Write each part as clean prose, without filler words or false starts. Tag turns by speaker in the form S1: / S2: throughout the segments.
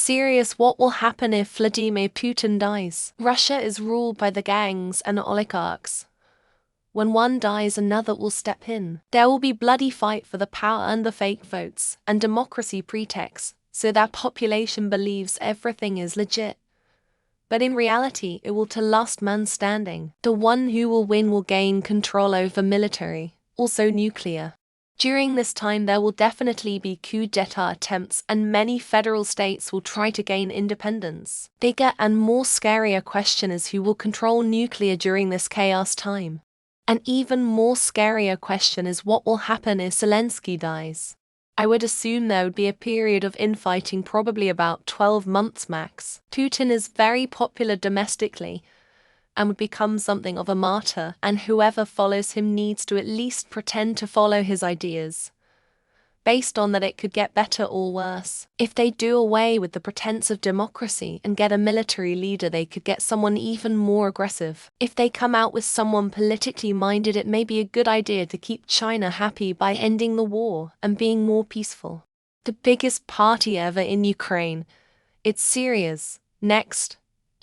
S1: serious what will happen if Vladimir Putin dies. Russia is ruled by the gangs and oligarchs. When one dies, another will step in. There will be bloody fight for the power and the fake votes and democracy pretexts, so that population believes everything is legit. But in reality, it will to last man standing. The one who will win will gain control over military, also nuclear. During this time there will definitely be coup d'etat attempts and many federal states will try to gain independence. Bigger and more scarier question is who will control nuclear during this chaos time. An even more scarier question is what will happen if Zelensky dies. I would assume there would be a period of infighting, probably about 12 months max. Putin is very popular domestically and would become something of a martyr, and whoever follows him needs to at least pretend to follow his ideas. Based on that, it could get better or worse. If they do away with the pretense of democracy and get a military leader, they could get someone even more aggressive. If they come out with someone politically minded, it may be a good idea to keep China happy by ending the war and being more peaceful. The biggest party ever in Ukraine. It's Syria's next.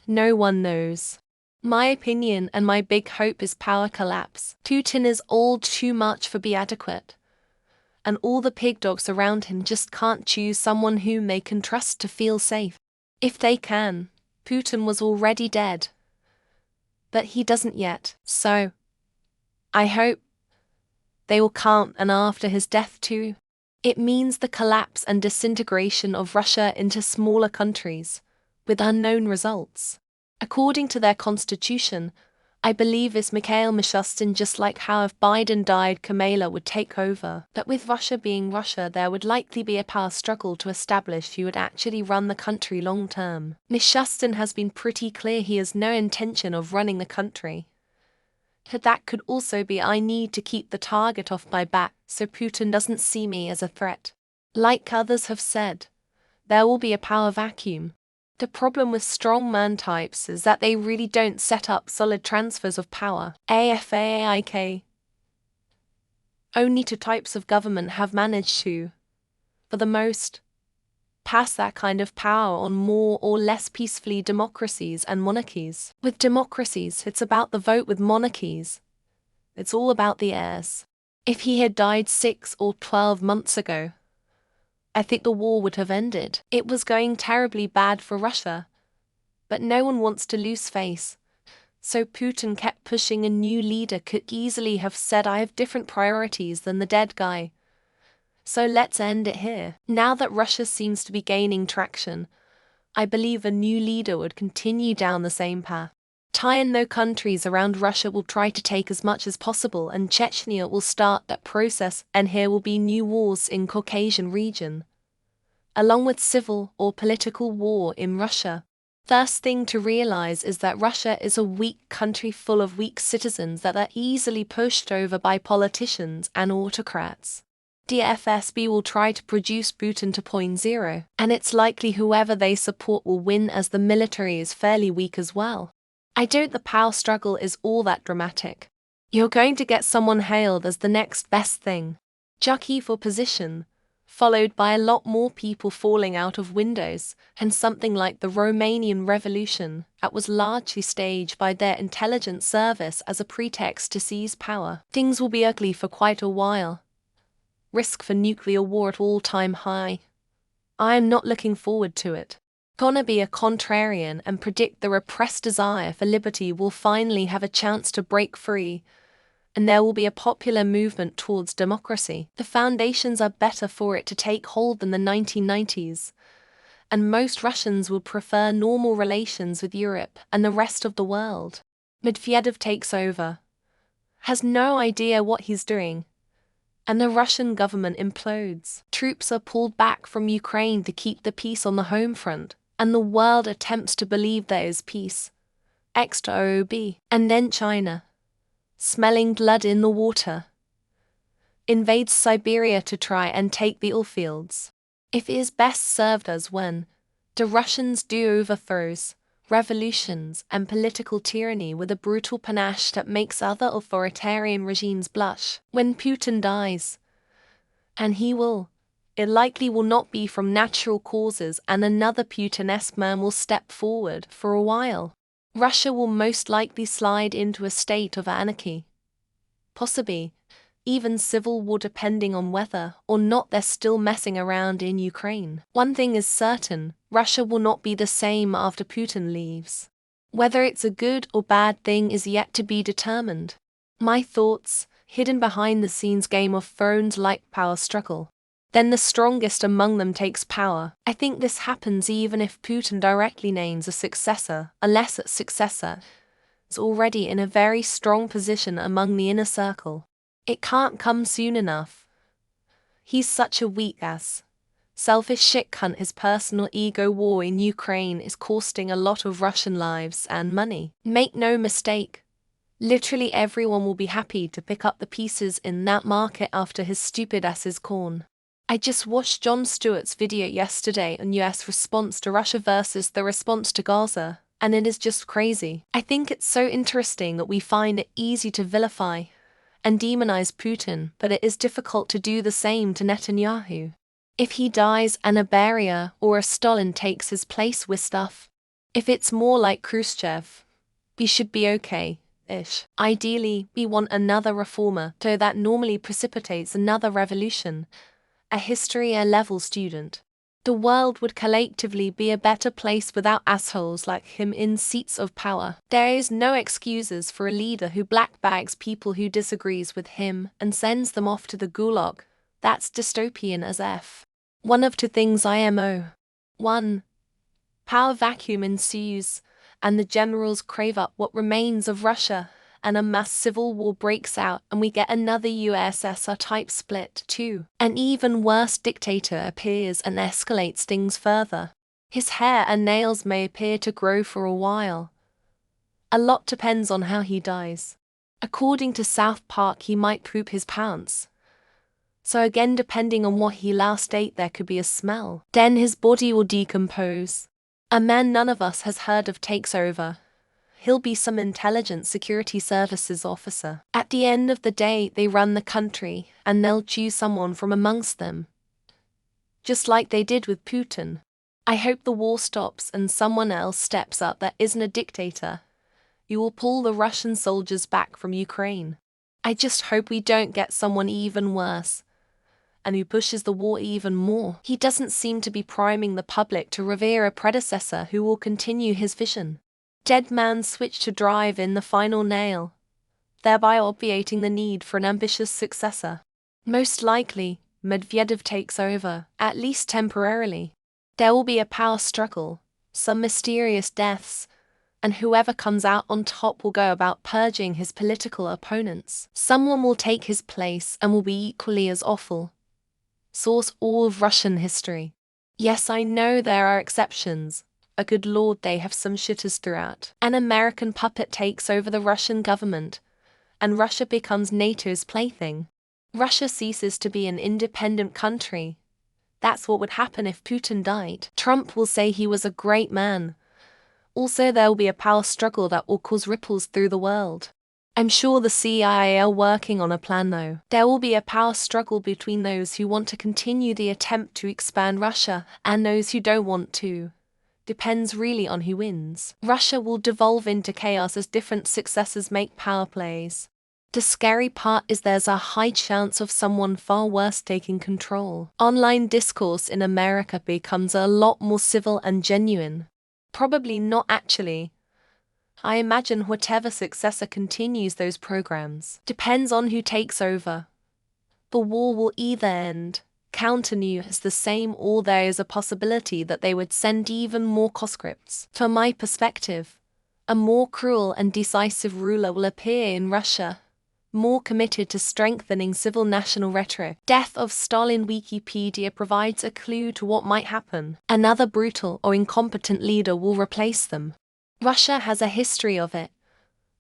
S1: No one knows. My opinion and my big hope is power collapse. Putin is all too much for be adequate. And all the pig dogs around him just can't choose someone whom they can trust to feel safe. If they can, Putin was already dead. But he doesn't yet, so I hope they will come, and after his death too. It means the collapse and disintegration of Russia into smaller countries, with unknown results. According to their constitution, I believe it's Mikhail Mishustin, just like how if Biden died, Kamala would take over. But with Russia being Russia, there would likely be a power struggle to establish who would actually run the country long term. Mishustin has been pretty clear he has no intention of running the country. But that could also be I need to keep the target off my back so Putin doesn't see me as a threat. Like others have said, there will be a power vacuum. The problem with strongman types is that they really don't set up solid transfers of power. AFAIK. Only two types of government have managed to, for the most, pass that kind of power on more or less peacefully: democracies and monarchies. With democracies, it's about the vote. With monarchies, it's all about the heirs. If he had died 6 or 12 months ago, I think the war would have ended. It was going terribly bad for Russia. But no one wants to lose face. So Putin kept pushing. A new leader could easily have said, I have different priorities than the dead guy. So let's end it here. Now that Russia seems to be gaining traction, I believe a new leader would continue down the same path. No countries around Russia will try to take as much as possible, and Chechnya will start that process, and here will be new wars in Caucasian region, along with civil or political war in Russia. First thing to realize is that Russia is a weak country full of weak citizens that are easily pushed over by politicians and autocrats. The FSB will try to produce Putin to point zero, and it's likely whoever they support will win, as the military is fairly weak as well. I doubt the power struggle is all that dramatic. You're going to get someone hailed as the next best thing, jockey for position, followed by a lot more people falling out of windows, and something like the Romanian Revolution that was largely staged by their intelligence service as a pretext to seize power. Things will be ugly for quite a while. Risk for nuclear war at all-time high. I am not looking forward to it. Gonna be a contrarian and predict the repressed desire for liberty will finally have a chance to break free, and there will be a popular movement towards democracy. The foundations are better for it to take hold than the 1990s, and most Russians will prefer normal relations with Europe and the rest of the world. Medvedev takes over, has no idea what he's doing, and the Russian government implodes. Troops are pulled back from Ukraine to keep the peace on the home front, and the world attempts to believe there is peace. Extra OOB. And then China, smelling blood in the water, invades Siberia to try and take the oil fields. If it is best served as when the Russians do overthrows, revolutions and political tyranny with a brutal panache that makes other authoritarian regimes blush. When Putin dies, and he will, It likely will not be from natural causes, and another Putin-esque man will step forward for a while. Russia will most likely slide into a state of anarchy. Possibly even civil war, depending on whether or not they're still messing around in Ukraine. One thing is certain, Russia will not be the same after Putin leaves. Whether it's a good or bad thing is yet to be determined. My thoughts, hidden behind the scenes Game of Thrones-like power struggle. Then the strongest among them takes power. I think this happens even if Putin directly names a successor, unless that successor is already in a very strong position among the inner circle. It can't come soon enough. He's such a weak-ass, selfish shit cunt. His personal ego war in Ukraine is costing a lot of Russian lives and money. Make no mistake, literally everyone will be happy to pick up the pieces in that market after his stupid ass is gone. I just watched Jon Stewart's video yesterday on US response to Russia versus the response to Gaza, and it is just crazy. I think it's so interesting that we find it easy to vilify and demonize Putin, but it is difficult to do the same to Netanyahu. If he dies and a Beria or a Stalin takes his place with stuff, if it's more like Khrushchev, we should be okay-ish. Ideally, we want another reformer, though that normally precipitates another revolution. A history A-level student. The world would collectively be a better place without assholes like him in seats of power. There is no excuses for a leader who blackbags people who disagrees with him and sends them off to the gulag. That's dystopian as F. One of two things IMO. 1. Power vacuum ensues, and the generals crave up what remains of Russia, and a mass civil war breaks out, and we get another USSR-type split. 2. An even worse dictator appears and escalates things further. His hair and nails may appear to grow for a while. A lot depends on how he dies. According to South Park, he might poop his pants. So again, depending on what he last ate, there could be a smell. Then his body will decompose. A man none of us has heard of takes over. He'll be some intelligence security services officer. At the end of the day, they run the country, and they'll choose someone from amongst them. Just like they did with Putin. I hope the war stops and someone else steps up that isn't a dictator. You will pull the Russian soldiers back from Ukraine. I just hope we don't get someone even worse, and who pushes the war even more. He doesn't seem to be priming the public to revere a predecessor who will continue his vision. Dead man switch to drive in the final nail, thereby obviating the need for an ambitious successor. Most likely, Medvedev takes over, at least temporarily. There will be a power struggle, some mysterious deaths, and whoever comes out on top will go about purging his political opponents. Someone will take his place and will be equally as awful. Source: all of Russian history. Yes, I know there are exceptions. A good lord, they have some shitters throughout. An American puppet takes over the Russian government, and Russia becomes NATO's plaything. Russia ceases to be an independent country. That's what would happen if Putin died. Trump will say he was a great man. Also, there will be a power struggle that will cause ripples through the world. I'm sure the CIA are working on a plan though. There will be a power struggle between those who want to continue the attempt to expand Russia and those who don't want to. Depends really on who wins. Russia will devolve into chaos as different successors make power plays. The scary part is there's a high chance of someone far worse taking control. Online discourse in America becomes a lot more civil and genuine. Probably not actually. I imagine whatever successor continues those programs. Depends on who takes over. The war will either end, continue as the same, or there is a possibility that they would send even more conscripts. From my perspective, a more cruel and decisive ruler will appear in Russia, more committed to strengthening civil national rhetoric. Death of Stalin. Wikipedia provides a clue to what might happen. Another brutal or incompetent leader will replace them. Russia has a history of it.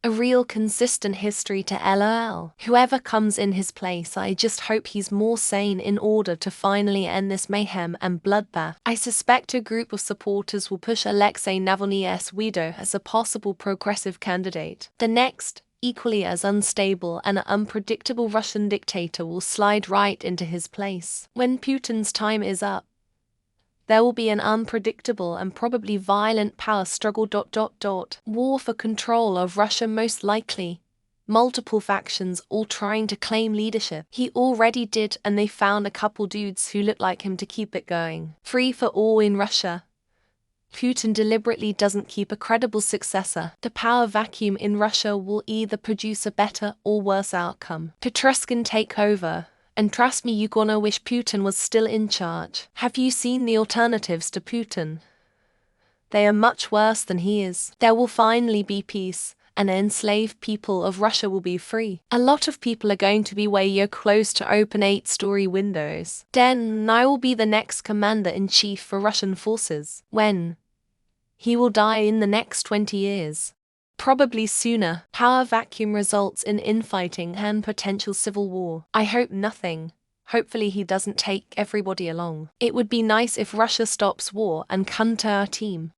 S1: A real consistent history to LOL. Whoever comes in his place, I just hope he's more sane in order to finally end this mayhem and bloodbath. I suspect a group of supporters will push Alexei Navalny's widow as a possible progressive candidate. The next equally as unstable, and an unpredictable Russian dictator will slide right into his place. When Putin's time is up, there will be an unpredictable and probably violent power struggle. War for control of Russia, most likely. Multiple factions all trying to claim leadership. He already did, and they found a couple dudes who look like him to keep it going. Free for all in Russia. Putin deliberately doesn't keep a credible successor. The power vacuum in Russia will either produce a better or worse outcome. Petruskin take over. And trust me, you gonna wish Putin was still in charge. Have you seen the alternatives to Putin? They are much worse than he is. There will finally be peace, and the enslaved people of Russia will be free. A lot of people are going to be way close to open 8-story windows. Then I will be the next commander-in-chief for Russian forces. When? He will die in the next 20 years. Probably sooner. Power vacuum results in infighting and potential civil war. I hope nothing. Hopefully he doesn't take everybody along. It would be nice if Russia stops war and come to our team.